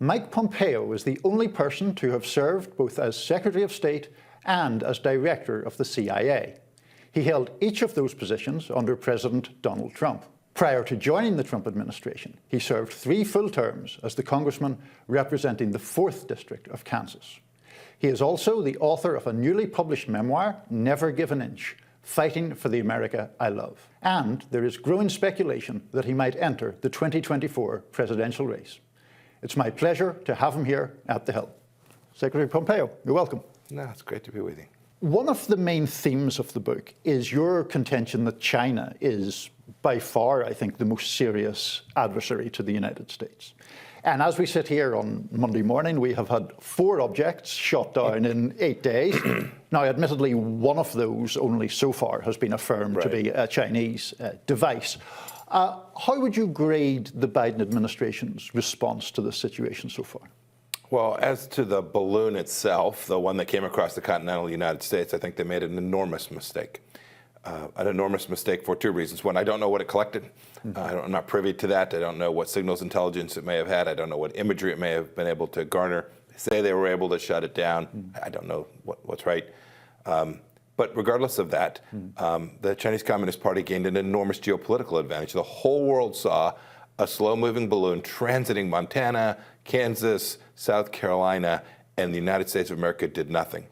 Mike Pompeo is the only person to have served both as Secretary of State and as Director of the CIA. He held each of those positions under President Donald Trump. Prior to joining the Trump administration, he served 3 full terms as the congressman representing the 4th District of Kansas. He is also the author of a newly published memoir, Never Give an Inch, Fighting for the America I Love. And there is growing speculation that he might enter the 2024 presidential race. It's my pleasure to have him here at the Hill. Secretary Pompeo, you're welcome. No, it's great to be with you. One of the main themes of the book is your contention that China is by far, I think, the most serious adversary to the United States. And as we sit here on Monday morning, we have had 4 objects shot down in 8 days. Now, admittedly, one of those only so far has been affirmed to be a Chinese device. How would you grade the Biden administration's response to this situation so far? Well, as to the balloon itself, the one that came across the continental United States, I think they made an enormous mistake. An enormous mistake for 2 reasons. One, I don't know what it collected. I'm not privy to that. I don't know what signals intelligence it may have had. I don't know what imagery it may have been able to garner. They say they were able to shut it down. I don't know what's right. But regardless of that, the Chinese Communist Party gained an enormous geopolitical advantage. The whole world saw a slow-moving balloon transiting Montana, Kansas, South Carolina, and the United States of America did nothing.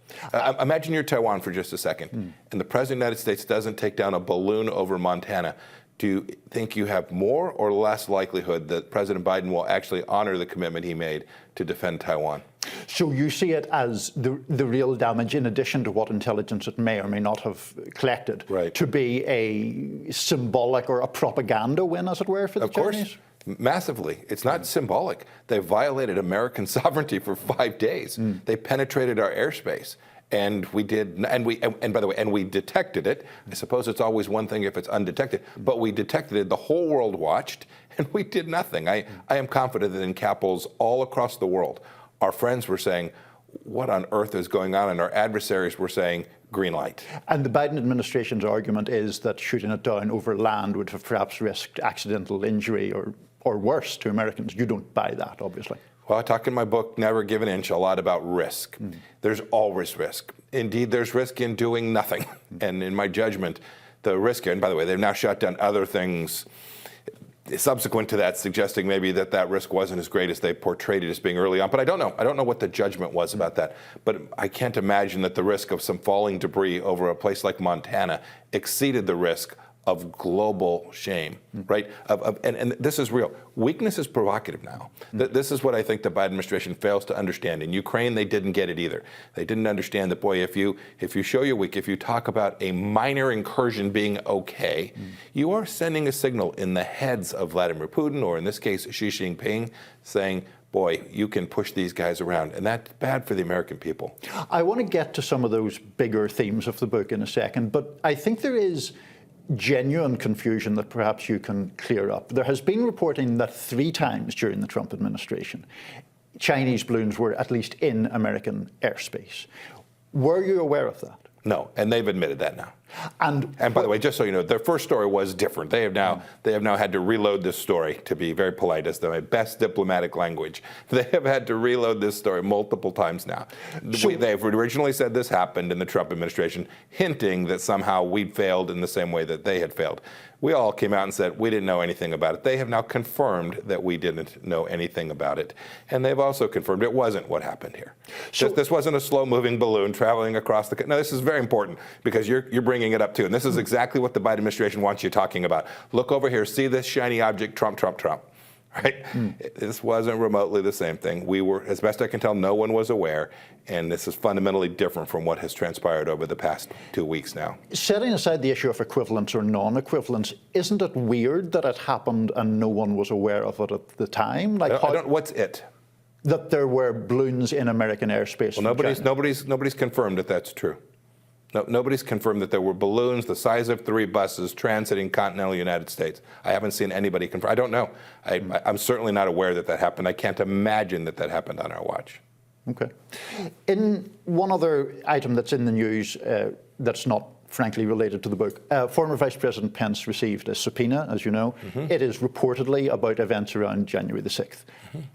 Imagine you're Taiwan for just a second, and the President of the United States doesn't take down a balloon over Montana. Do you think you have more or less likelihood that President Biden will actually honor the commitment he made to defend Taiwan? So you see it as the real damage, in addition to what intelligence it may or may not have collected, to be a symbolic or a propaganda win, as it were, for the Chinese? Of course, massively. It's not symbolic. They violated American sovereignty for 5 days. They penetrated our airspace. And we did, and by the way, we detected it. I suppose it's always one thing if it's undetected, but we detected it. The whole world watched, and we did nothing. I am confident that in capitals all across the world, our friends were saying, what on earth is going on? And our adversaries were saying, green light. And the Biden administration's argument is that shooting it down over land would have perhaps risked accidental injury or worse to Americans. You don't buy that, obviously. Well, I talk in my book, Never Give an Inch, a lot about risk. There's always risk. Indeed, there's risk in doing nothing. And in my judgment, the risk, and by the way, they've now shut down other things subsequent to that, suggesting maybe that risk wasn't as great as they portrayed it as being early on. But I don't know. I don't know what the judgment was about that. But I can't imagine that the risk of some falling debris over a place like Montana exceeded the risk of global shame, right? And this is real. Weakness is provocative now. This is what I think the Biden administration fails to understand. In Ukraine, they didn't get it either. They didn't understand that, boy, if you show you're weak, if you talk about a minor incursion being okay, you are sending a signal in the heads of Vladimir Putin, or in this case, Xi Jinping, saying, boy, you can push these guys around, and that's bad for the American people. I want to get to some of those bigger themes of the book in a second, but I think there is genuine confusion that perhaps you can clear up. There has been reporting that 3 times during the Trump administration, Chinese balloons were at least in American airspace. Were you aware of that? No, and they've admitted that now. And by the way, just so you know, their first story was different. They have now had to reload this story, to be very polite, as my best diplomatic language. They have had to reload this story multiple times now. They've originally said this happened in the Trump administration, hinting that somehow we'd failed in the same way that they had failed. We all came out and said we didn't know anything about it. They have now confirmed that we didn't know anything about it. And they've also confirmed it wasn't what happened here. So this wasn't a slow-moving balloon traveling across the... No, this is very important because you're bringing it up too. And this is exactly what the Biden administration wants you talking about. Look over here, see this shiny object, Trump, Trump, Trump. Right? This wasn't remotely the same thing. We were, as best I can tell, no one was aware. And this is fundamentally different from what has transpired over the past 2 weeks now. Setting aside the issue of equivalence or non-equivalence, isn't it weird that it happened and no one was aware of it at the time? Like, what's it? That there were balloons in American airspace. Well, nobody's confirmed that that's true. No, nobody's confirmed that there were balloons the size of 3 buses transiting continental United States. I haven't seen anybody confirm. I don't know. I'm certainly not aware that happened. I can't imagine that happened on our watch. Okay. In one other item that's in the news that's not frankly related to the book. Former Vice President Pence received a subpoena, as you know. It is reportedly about events around January the 6th.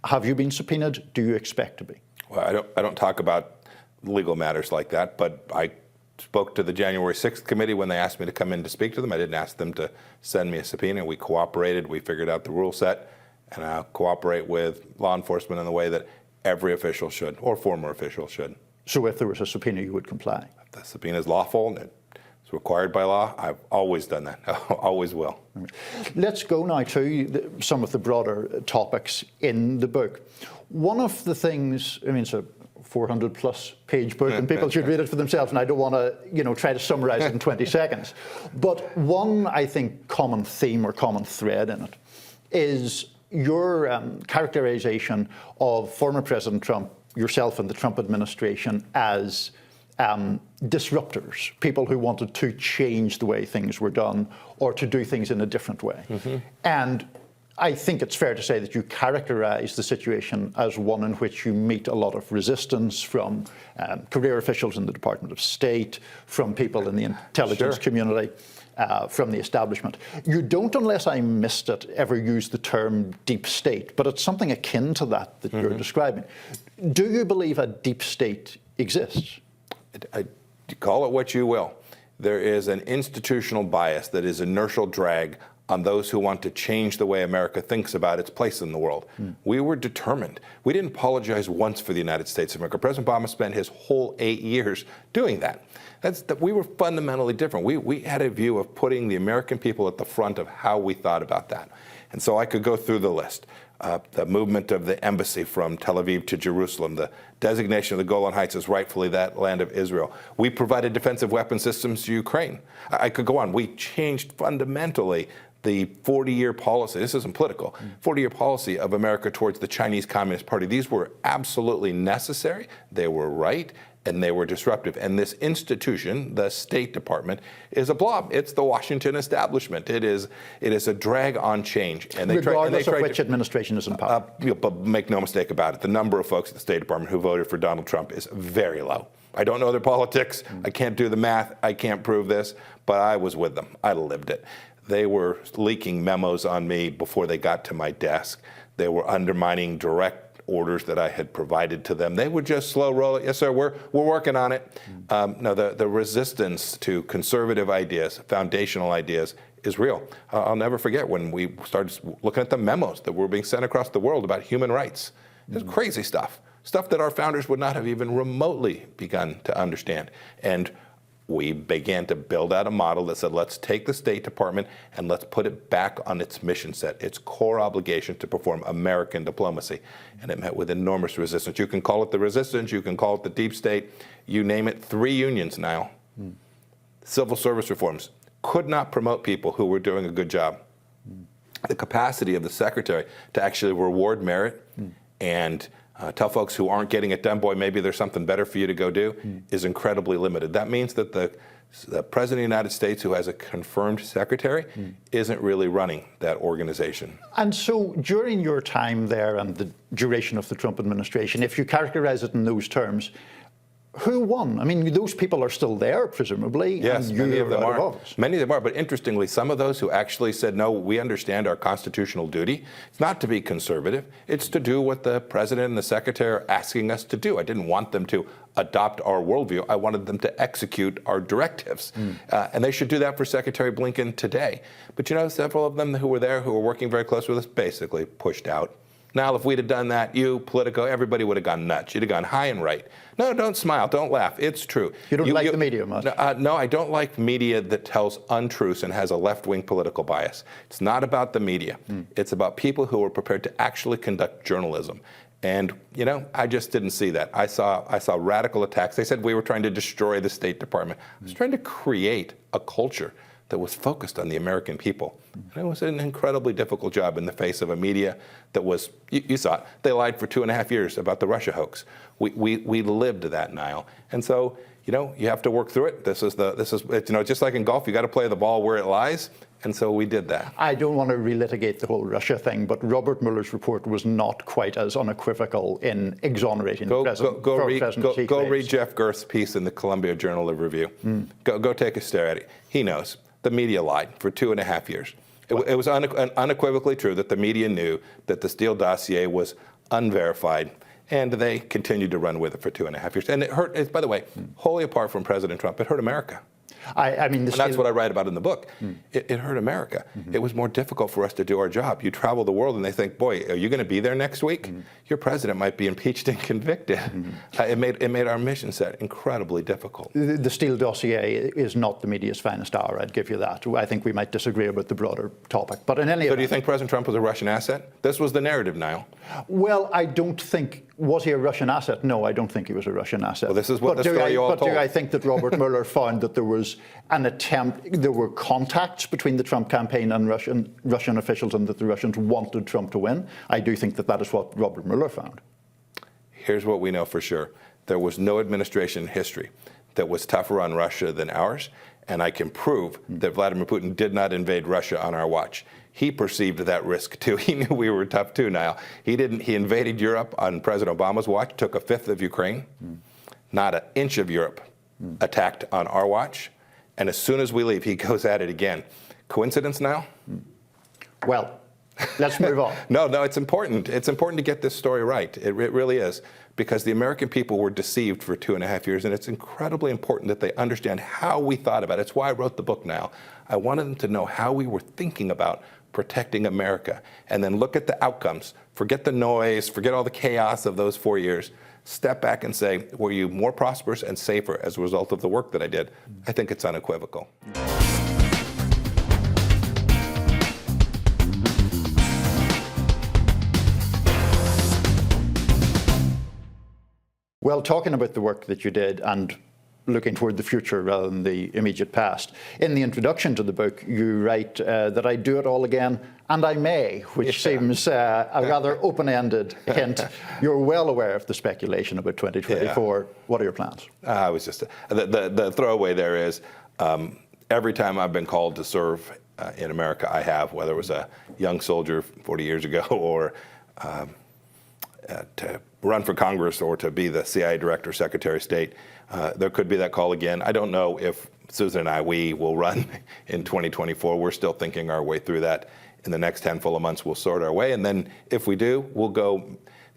Have you been subpoenaed? Do you expect to be? Well, I don't talk about legal matters like that, but I spoke to the January 6th committee when they asked me to come in to speak to them. I didn't ask them to send me a subpoena. We cooperated. We figured out the rule set, and I'll cooperate with law enforcement in the way that every official should, or former official should. So if there was a subpoena, you would comply? If the subpoena is lawful and it's required by law, I've always done that. I always will. Let's go now to some of the broader topics in the book. One of the things, I mean, it's a 400-plus page book, and people should read it for themselves, and I don't want to, try to summarize it in 20 seconds. But one, I think, common theme or common thread in it is your characterization of former President Trump, yourself and the Trump administration as disruptors, people who wanted to change the way things were done or to do things in a different way. And I think it's fair to say that you characterize the situation as one in which you meet a lot of resistance from career officials in the Department of State, from people in the intelligence community, from the establishment. You don't, unless I missed it, ever use the term deep state, but it's something akin to that you're describing. Do you believe a deep state exists? Call it what you will. There is an institutional bias that is inertial drag on those who want to change the way America thinks about its place in the world. We were determined. We didn't apologize once for the United States of America. President Obama spent his whole 8 years doing that. We were fundamentally different. We had a view of putting the American people at the front of how we thought about that. And so I could go through the list. The movement of the embassy from Tel Aviv to Jerusalem, the designation of the Golan Heights as rightfully that land of Israel. We provided defensive weapon systems to Ukraine. I could go on. We changed fundamentally the 40-year policy, this isn't political, 40-year policy of America towards the Chinese Communist Party. These were absolutely necessary, they were right, and they were disruptive. And this institution, the State Department, is a blob. It's the Washington establishment. It is a drag on change. And regardless of which administration is in power. But make no mistake about it, the number of folks at the State Department who voted for Donald Trump is very low. I don't know their politics. I can't do the math. I can't prove this. But I was with them. I lived it. They were leaking memos on me before they got to my desk. They were undermining direct orders that I had provided to them. They would just slow roll it. Yes, sir, we're working on it. No, the resistance to conservative ideas, foundational ideas, is real. I'll never forget when we started looking at the memos that were being sent across the world about human rights. It was crazy stuff that our founders would not have even remotely begun to understand. And we began to build out a model that said, let's take the State Department and let's put it back on its mission set, its core obligation to perform American diplomacy. And it met with enormous resistance. You can call it the resistance, you can call it the deep state, you name it. 3 unions, Niall. Civil service reforms could not promote people who were doing a good job. The capacity of the secretary to actually reward merit and tell folks who aren't getting it done, boy, maybe there's something better for you to go do, is incredibly limited. That means that the President of the United States, who has a confirmed secretary, isn't really running that organization. And so during your time there and the duration of the Trump administration, if you characterize it in those terms, who won? I mean, those people are still there, presumably. Yes, and many of them are. Many of them are, but interestingly, some of those who actually said, no, we understand our constitutional duty. It's not to be conservative. It's to do what the president and the secretary are asking us to do. I didn't want them to adopt our worldview. I wanted them to execute our directives. And they should do that for Secretary Blinken today. But several of them who were there, who were working very close with us, basically pushed out. Now, if we'd have done that, you, Politico, everybody would have gone nuts. You'd have gone high and right. No, don't smile. Don't laugh. It's true. You don't like the media much? No, I don't like media that tells untruths and has a left-wing political bias. It's not about the media. It's about people who are prepared to actually conduct journalism. And, I just didn't see that. I saw radical attacks. They said we were trying to destroy the State Department. I was trying to create a culture that was focused on the American people. And it was an incredibly difficult job in the face of a media that was, you saw it, they lied for 2.5 years about the Russia hoax. We lived that, Niall. And so, you have to work through it. This is just like in golf, you got to play the ball where it lies. And so we did that. I don't want to relitigate the whole Russia thing, but Robert Mueller's report was not quite as unequivocal in exonerating the president. Go read Jeff Gerth's piece in the Columbia Journal of Review. Go take a stare at it. He knows. The media lied for 2.5 years. It was unequivocally true that the media knew that the Steele dossier was unverified, and they continued to run with it for 2.5 years. And it hurt, by the way, wholly apart from President Trump, it hurt America. And that's what I write about in the book. It hurt America. It was more difficult for us to do our job. You travel the world and they think, boy, are you going to be there next week? Your president might be impeached and convicted. It made our mission set incredibly difficult. The Steele dossier is not the media's finest hour, I'd give you that. I think we might disagree about the broader topic. But in any event, do you think President Trump was a Russian asset? This was the narrative, Niall. Well, I don't think. Was he a Russian asset? No, I don't think he was a Russian asset. Well, this is what the story you all told. But do I think that Robert Mueller found that there was an attempt, there were contacts between the Trump campaign and Russian officials, and that the Russians wanted Trump to win? I do think that is what Robert Mueller found. Here's what we know for sure. There was no administration in history that was tougher on Russia than ours, and I can prove that Vladimir Putin did not invade Russia on our watch. He perceived that risk too. He knew we were tough too, Niall. He invaded Europe on President Obama's watch, took 1/5 of Ukraine. Not an inch of Europe attacked on our watch. And as soon as we leave, he goes at it again. Coincidence, Niall? Well, let's move on. No, it's important. It's important to get this story right. It really is. Because the American people were deceived for 2.5 years, and it's incredibly important that they understand how we thought about it. It's why I wrote the book now. I wanted them to know how we were thinking about protecting America, and then look at the outcomes. Forget the noise, forget all the chaos of those 4 years. Step back and say, were you more prosperous and safer as a result of the work that I did? I think it's unequivocal. Well, talking about the work that you did and looking toward the future rather than the immediate past, in the introduction to the book, you write that I do it all again, and I may, which seems a rather open-ended hint. You're well aware of the speculation about 2024. Yeah. What are your plans? I was just the throwaway there is every time I've been called to serve in America, I have, whether it was a young soldier 40 years ago or to run for Congress or to be the CIA director, Secretary of State. There could be that call again. I don't know if Susan and we will run in 2024. We're still thinking our way through that. In the next handful of months, we'll sort our way. And then if we do, we'll go,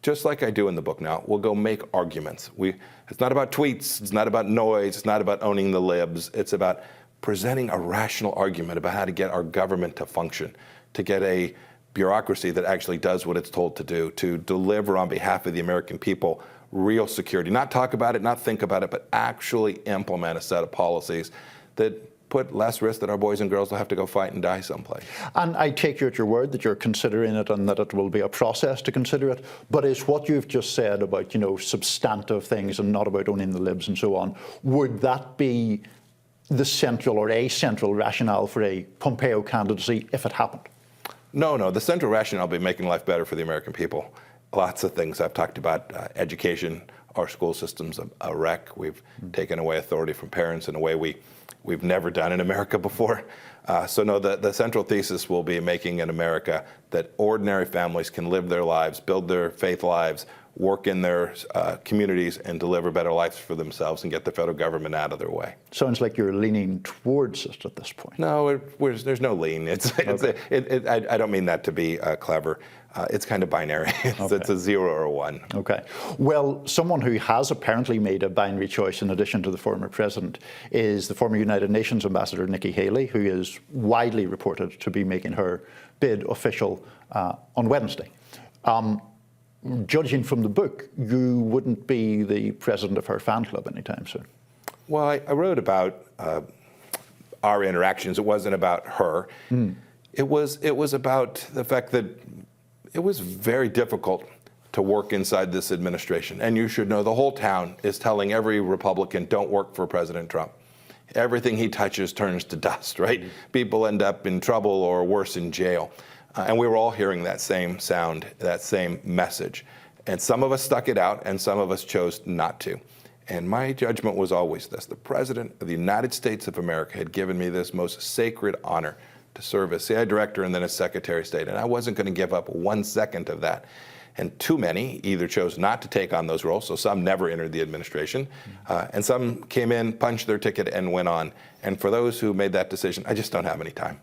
just like I do in the book now, we'll go make arguments. It's not about tweets. It's not about noise. It's not about owning the libs. It's about presenting a rational argument about how to get our government to function, to get a bureaucracy that actually does what it's told to do, to deliver on behalf of the American people real security. Not talk about it, not think about it, but actually implement a set of policies that put less risk that our boys and girls will have to go fight and die someplace. And I take you at your word that you're considering it and that it will be a process to consider it. But is what you've just said about, substantive things and not about owning the libs and so on, would that be the central or a central rationale for a Pompeo candidacy if it happened? No. The central rationale will be making life better for the American people. Lots of things I've talked about. Education, our school system's a wreck. We've taken away authority from parents in a way we've never done in America before. So no, the central thesis will be making an America that ordinary families can live their lives, build their faith lives, work in their communities, and deliver better lives for themselves and get the federal government out of their way. Sounds like you're leaning towards it at this point. No, there's no lean. I don't mean that to be clever. It's kind of binary. It's a 0 or a 1. Okay. Well, someone who has apparently made a binary choice in addition to the former president is the former United Nations ambassador, Nikki Haley, who is widely reported to be making her bid official on Wednesday. Judging from the book, you wouldn't be the president of her fan club anytime soon. Well, I wrote about our interactions. It wasn't about her. It was about the fact that it was very difficult to work inside this administration. And you should know the whole town is telling every Republican, don't work for President Trump. Everything he touches turns to dust, right? People end up in trouble or worse, in jail. And we were all hearing that same sound, that same message. And some of us stuck it out and some of us chose not to. And my judgment was always this: the President of the United States of America had given me this most sacred honor to serve as CIA director and then as Secretary of State, and I wasn't going to give up 1 second of that. And too many either chose not to take on those roles, so some never entered the administration, and some came in, punched their ticket, and went on. And for those who made that decision, I just don't have any time.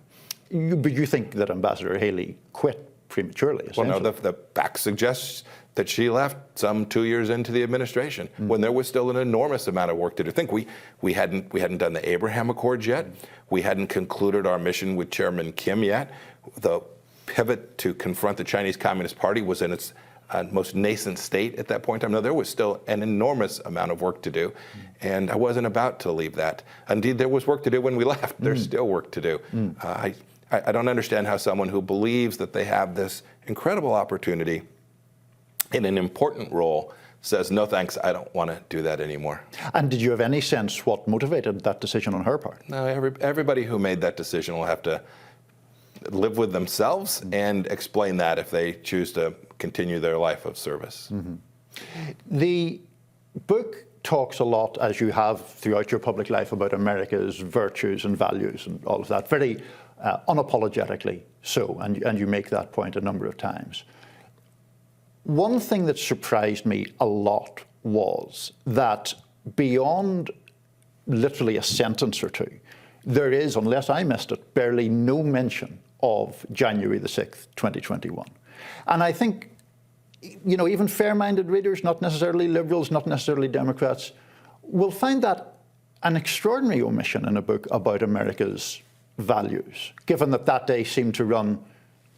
But you think that Ambassador Haley quit prematurely, essentially? Well, no, the fact suggests that she left some 2 years into the administration when there was still an enormous amount of work to do. Think we hadn't done the Abraham Accords yet. We hadn't concluded our mission with Chairman Kim yet. The pivot to confront the Chinese Communist Party was in its most nascent state at that point in time. No, there was still an enormous amount of work to do, and I wasn't about to leave that. Indeed, there was work to do when we left. There's still work to do. I don't understand how someone who believes that they have this incredible opportunity in an important role says, no thanks, I don't want to do that anymore. And did you have any sense what motivated that decision on her part? No, everybody who made that decision will have to live with themselves and explain that if they choose to continue their life of service. The book talks a lot, as you have throughout your public life, about America's virtues and values and all of that, very unapologetically so, and you make that point a number of times. One thing that surprised me a lot was that beyond literally a sentence or two, there is, unless I missed it, barely no mention of January the 6th, 2021. And I think, you know, even fair-minded readers, not necessarily liberals, not necessarily Democrats, will find that an extraordinary omission in a book about America's values, given that that day seemed to run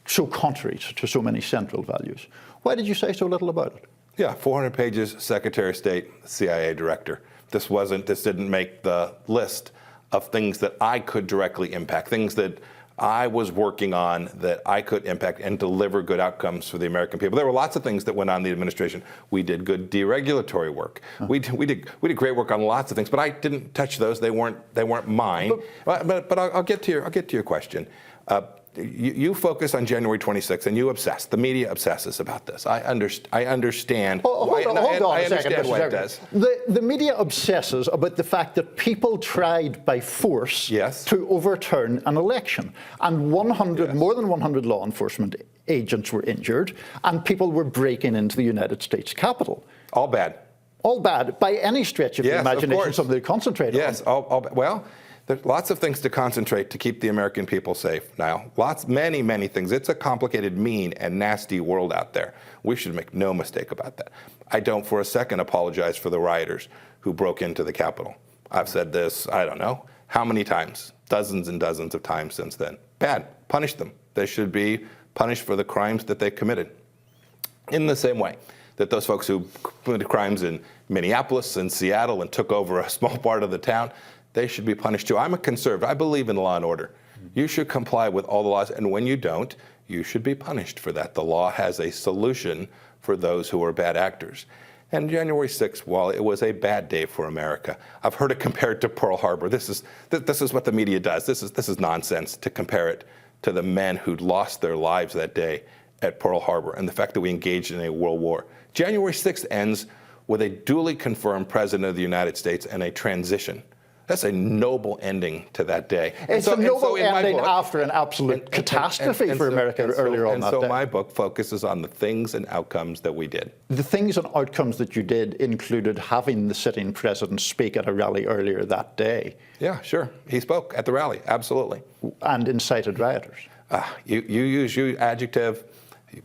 so contrary to so many central values. Why did you say so little about it? Yeah, 400 pages, Secretary of State, CIA director. This didn't make the list of things that I could directly impact, things that I was working on that I could impact and deliver good outcomes for the American people. There were lots of things that went on in the administration. We did good deregulatory work. We did great work on lots of things, but I didn't touch those. They weren't mine. But I'll get to your question. You focus on January 26th and you obsess. The media obsesses about this. I understand. Hold on a second, why it does. The media obsesses about the fact that people tried by force to overturn an election, and more than 100 law enforcement agents were injured, and people were breaking into the United States Capitol. All bad. All bad by any stretch of the imagination. Something to concentrate on. Yes. Well. There's lots of things to concentrate to keep the American people safe, Niall. Many things. It's a complicated, mean, and nasty world out there. We should make no mistake about that. I don't for a second apologize for the rioters who broke into the Capitol. I've said this, I don't know, how many times? Dozens and dozens of times since then. Bad. Punish them. They should be punished for the crimes that they committed. In the same way that those folks who committed crimes in Minneapolis and Seattle and took over a small part of the town, they should be punished too. I'm a conservative. I believe in law and order. You should comply with all the laws, and when you don't, you should be punished for that. The law has a solution for those who are bad actors. And January 6th, while it was a bad day for America, I've heard it compared to Pearl Harbor. This is what the media does. This is nonsense to compare it to the men who lost their lives that day at Pearl Harbor and the fact that we engaged in a world war. January 6th ends with a duly confirmed president of the United States and a transition. That's a noble ending to that day. It's a noble ending after an absolute catastrophe for America earlier on that day. And so my book focuses on the things and outcomes that we did. The things and outcomes that you did included having the sitting president speak at a rally earlier that day. Yeah, sure. He spoke at the rally, absolutely. And incited rioters. You use your adjective.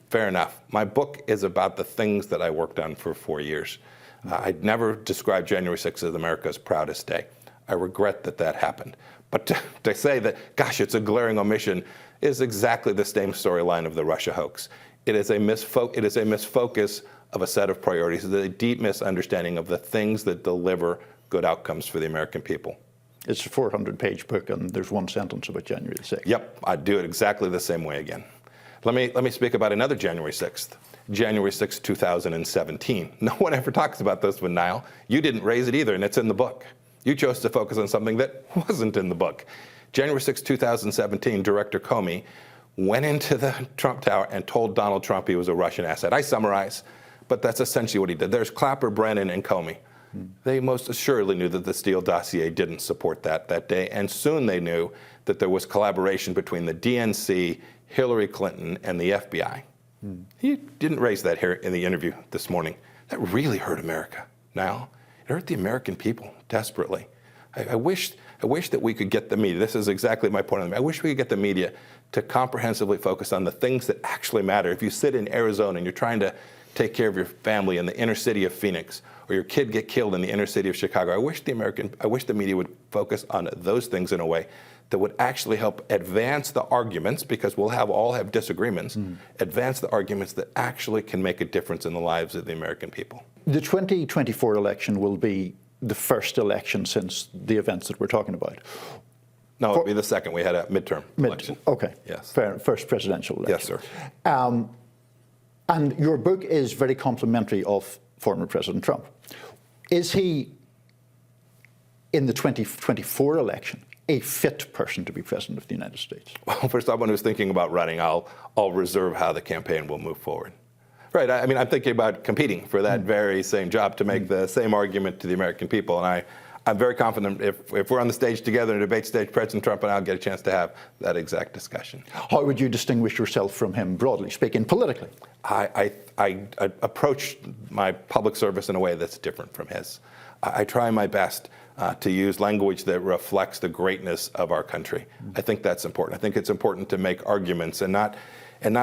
Fair enough. My book is about the things that I worked on for 4 years. I'd never described January 6th as America's proudest day. I regret that happened. But to say that, gosh, it's a glaring omission is exactly the same storyline of the Russia hoax. It is a misfocus of a set of priorities. It's a deep misunderstanding of the things that deliver good outcomes for the American people. It's a 400-page book, and there's one sentence about January the 6th. Yep, I'd do it exactly the same way again. Let me speak about another January 6th. January 6th, 2017. No one ever talks about this one, Niall. You didn't raise it either, and it's in the book. You chose to focus on something that wasn't in the book. January 6, 2017, Director Comey went into the Trump Tower and told Donald Trump he was a Russian asset. I summarize, but that's essentially what he did. There's Clapper, Brennan, and Comey. They most assuredly knew that the Steele dossier didn't support that day, and soon they knew that there was collaboration between the DNC, Hillary Clinton, and the FBI. He didn't raise that here in the interview this morning. That really hurt America, Niall. It hurt the American people desperately. I wish that we could get the media, this is exactly my point, I wish we could get the media to comprehensively focus on the things that actually matter. If you sit in Arizona and you're trying to take care of your family in the inner city of Phoenix, or your kid get killed in the inner city of Chicago, I wish the media would focus on those things in a way that would actually help advance the arguments, because we'll all have disagreements, advance the arguments that actually can make a difference in the lives of the American people. The 2024 election will be the first election since the events that we're talking about. No, it'll be the second. We had a midterm election. Okay. Yes. Fair. First presidential election. Yes, sir. And your book is very complimentary of former President Trump. Is he, in the 2024 election, a fit person to be President of the United States? Well, for someone who's thinking about running, I'll reserve how the campaign will move forward. Right. I mean, I'm thinking about competing for that very same job to make the same argument to the American people. And I'm very confident if we're on the stage together in a debate stage, President Trump and I'll get a chance to have that exact discussion. How would you distinguish yourself from him, broadly speaking, politically? I approach my public service in a way that's different from his. I try my best to use language that reflects the greatness of our country. I think that's important. I think it's important to make arguments and not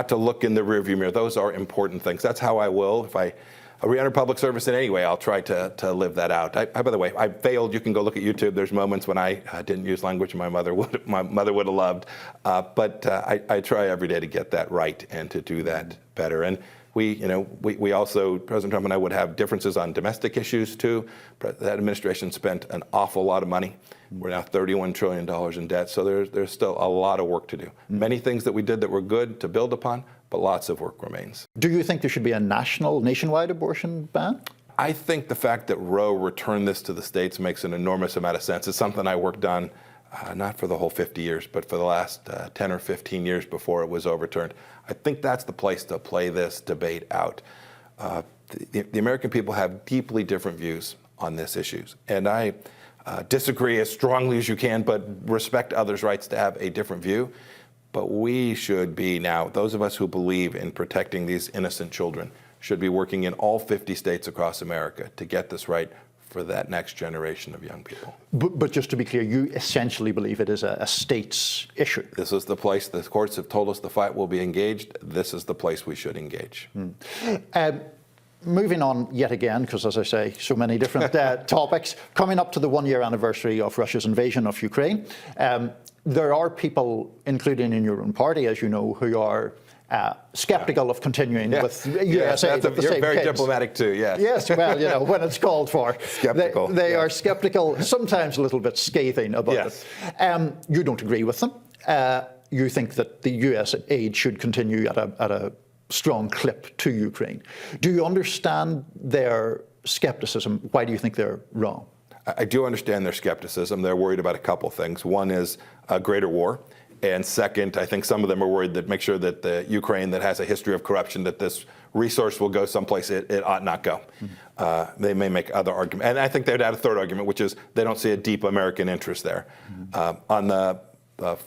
to look in the rearview mirror. Those are important things. That's how I will. If I re-enter public service in any way, I'll try to live that out. By the way, I failed. You can go look at YouTube. There's moments when I didn't use language my mother would have loved. But I try every day to get that right and to do that better. And we also, President Trump and I would have differences on domestic issues too. That administration spent an awful lot of money. We're now $31 trillion in debt, so there's still a lot of work to do. Many things that we did that were good to build upon, but lots of work remains. Do you think there should be a nationwide abortion ban? I think the fact that Roe returned this to the states makes an enormous amount of sense. It's something I worked on, not for the whole 50 years, but for the last 10 or 15 years before it was overturned. I think that's the place to play this debate out. The American people have deeply different views on these issues, and I disagree as strongly as you can, but respect others' rights to have a different view. But we should be now, those of us who believe in protecting these innocent children, should be working in all 50 states across America to get this right for that next generation of young people. But just to be clear, you essentially believe it is a state's issue. This is the place, the courts have told us the fight will be engaged. This is the place we should engage. Moving on yet again, because as I say, so many different topics, coming up to the one-year anniversary of Russia's invasion of Ukraine, there are people, including in your own party, as you know, who are skeptical of continuing with US aid at the same You're very pace. diplomatic too, yes. Yes, well, when it's called for. Skeptical. They are skeptical, sometimes a little bit scathing about it. You don't agree with them. You think that the US aid should continue at a strong clip to Ukraine. Do you understand their skepticism? Why do you think they're wrong? I do understand their skepticism. They're worried about a couple things. One is a greater war. And second, I think some of them are worried that make sure that the Ukraine that has a history of corruption, that this resource will go someplace it ought not go. They may make other arguments. And I think they'd add a third argument, which is they don't see a deep American interest there. On the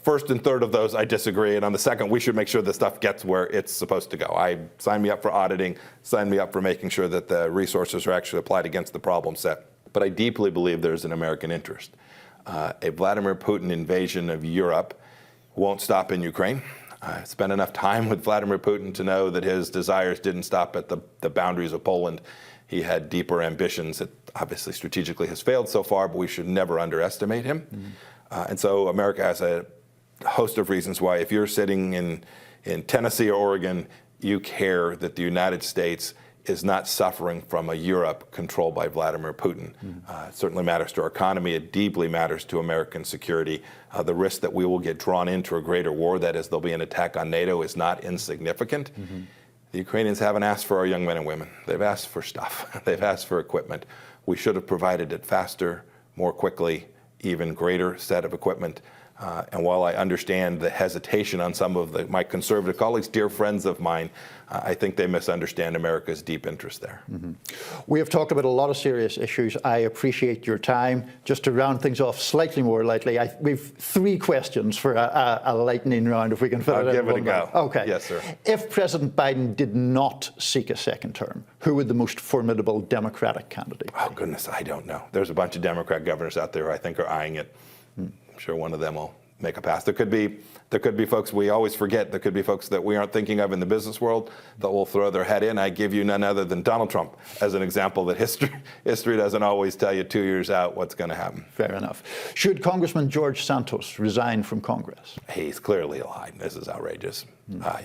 first and third of those, I disagree. And on the second, we should make sure the stuff gets where it's supposed to go. Sign me up for auditing, sign me up for making sure that the resources are actually applied against the problem set. But I deeply believe there's an American interest. A Vladimir Putin invasion of Europe won't stop in Ukraine. I spent enough time with Vladimir Putin to know that his desires didn't stop at the boundaries of Poland. He had deeper ambitions. It obviously strategically has failed so far, but we should never underestimate him. And so America has a host of reasons why, if you're sitting in Tennessee or Oregon, you care that the United States is not suffering from a Europe controlled by Vladimir Putin. It certainly matters to our economy. It deeply matters to American security. The risk that we will get drawn into a greater war, that is, there'll be an attack on NATO, is not insignificant. The Ukrainians haven't asked for our young men and women. They've asked for stuff. They've asked for equipment. We should have provided it faster, more quickly, even greater set of equipment. And while I understand the hesitation on some of my conservative colleagues, dear friends of mine, I think they misunderstand America's deep interest there. We have talked about a lot of serious issues. I appreciate your time. Just to round things off slightly more lightly, we've 3 questions for a lightning round, if we can fit it in. I'll give it a go. Okay. Yes, sir. If President Biden did not seek a second term, who would the most formidable Democratic candidate be? Oh, goodness, I don't know. There's a bunch of Democrat governors out there who I think are eyeing it. I'm sure one of them will make a pass. There could be folks we always forget. There could be folks that we aren't thinking of in the business world that will throw their head in. I give you none other than Donald Trump as an example that history doesn't always tell you 2 years out what's going to happen. Fair enough. Should Congressman George Santos resign from Congress? He's clearly a lie. This is outrageous.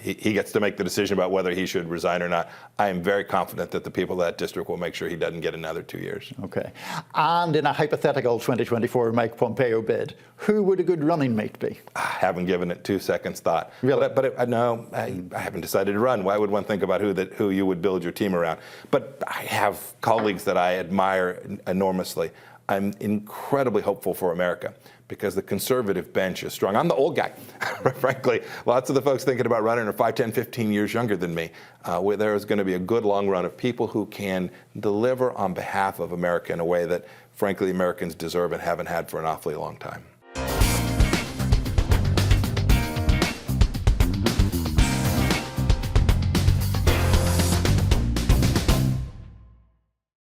He gets to make the decision about whether he should resign or not. I am very confident that the people of that district will make sure he doesn't get another 2 years. Okay. And in a hypothetical 2024 Mike Pompeo bid, who would a good running mate be? I haven't given it 2 seconds thought. Really? But no, I haven't decided to run. Why would one think about who you would build your team around? But I have colleagues that I admire enormously. I'm incredibly hopeful for America because the conservative bench is strong. I'm the old guy, frankly. Lots of the folks thinking about running are 5, 10, 15 years younger than me. Where there is going to be a good long run of people who can deliver on behalf of America in a way that, frankly, Americans deserve and haven't had for an awfully long time.